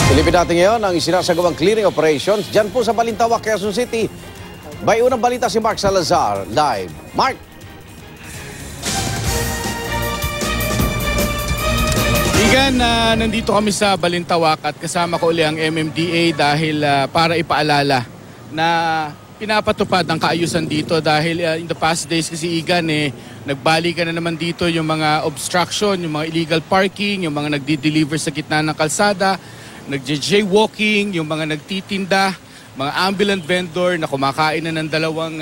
Silipin natin ngayon ang isinasagawang clearing operations dyan po sa Balintawak, Quezon City. May unang balita si Mark Salazar. Live. Mark! Igan, nandito kami sa Balintawak at kasama ko uli ang MMDA dahil para ipaalala na pinapatupad ang kaayusan dito dahil in the past days kasi Igan nagbalikan na naman dito yung mga obstruction, yung mga illegal parking, yung mga nagdi-deliver sa gitna ng kalsada, nagja-jaywalking, yung mga nagtitinda, mga ambulant vendor na kumakain na ng dalawang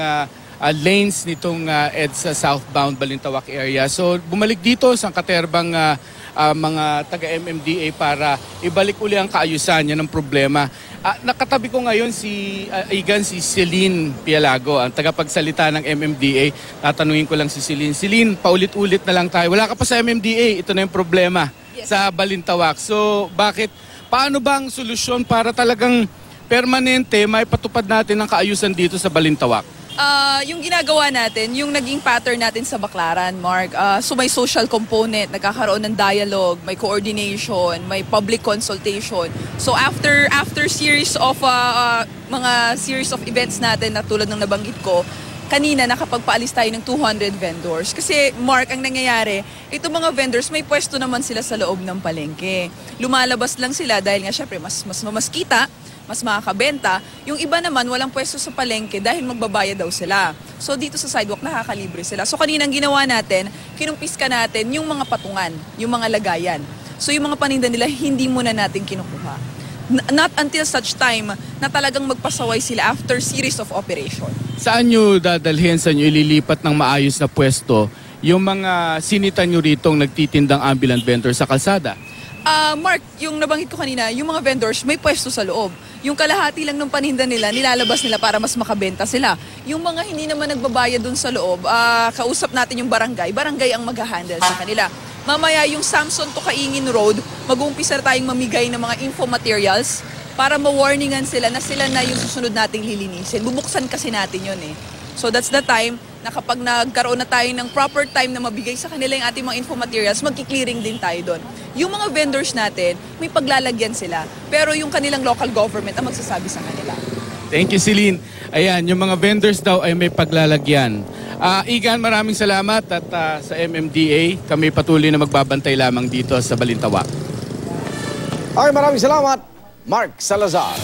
lanes nitong EDSA southbound Balintawak area. So bumalik dito sa katerbang mga taga-MMDA para ibalik uli ang kaayusan. Yan ang problema. Nakatabi ko ngayon si Celine Pialago, ang tagapagsalita ng MMDA. Tatanungin ko lang si Celine. Celine, paulit-ulit na lang tayo. Wala ka pa sa MMDA, ito na yung problema sa Balintawak. So paano bang solusyon para talagang permanente may patupad natin ang kaayusan dito sa Balintawak? Yung ginagawa natin, yung naging pattern natin sa Baclaran, Mark, so may social component, nagkakaroon ng dialogue, may coordination, may public consultation. So after series of mga series of events natin na tulad ng nabanggit ko, kanina nakapagpaalis tayo ng 200 vendors. Kasi Mark, ang nangyayari, itong mga vendors may pwesto naman sila sa loob ng palengke. Lumalabas lang sila dahil nga syempre mas kita, mas makakabenta. Yung iba naman walang pwesto sa palengke dahil magbabayad daw sila. So dito sa sidewalk nakakalibre sila. So kanina ang ginawa natin, kinumpiska natin yung mga patungan, yung mga lagayan. So yung mga paninda nila hindi muna natin kinukuha. Not until such time na talagang magpasaway sila after series of operation. Saan nyo dadalhin, saan nyo ililipat ng maayos na pwesto yung mga sinitan nyo ritong nagtitindang ambulant vendor sa kalsada? Mark, yung nabanggit ko kanina, yung mga vendors may pwesto sa loob. Yung kalahati lang ng paninda nila, nilalabas nila para mas makabenta sila. Yung mga hindi naman nagbabayad dun sa loob, kausap natin yung barangay ang mag-handle sa kanila. Mamaya yung Samson to Kaingin Road, mag-uumpisa tayong mamigay ng mga info materials para ma-warningan sila na yung susunod nating lilinisin. Bubuksan kasi natin yun So that's the time na kapag nagkaroon na tayo ng proper time na mabigay sa kanila yung ating mga info materials, magki-clearing din tayo doon. Yung mga vendors natin, may paglalagyan sila. Pero yung kanilang local government ang magsasabi sa kanila. Thank you, Celine. Ayan, yung mga vendors daw ay may paglalagyan. Igan, maraming salamat at sa MMDA, kami patuloy na magbabantay lamang dito sa Balintawak. Ay, maraming salamat, Mark Salazar.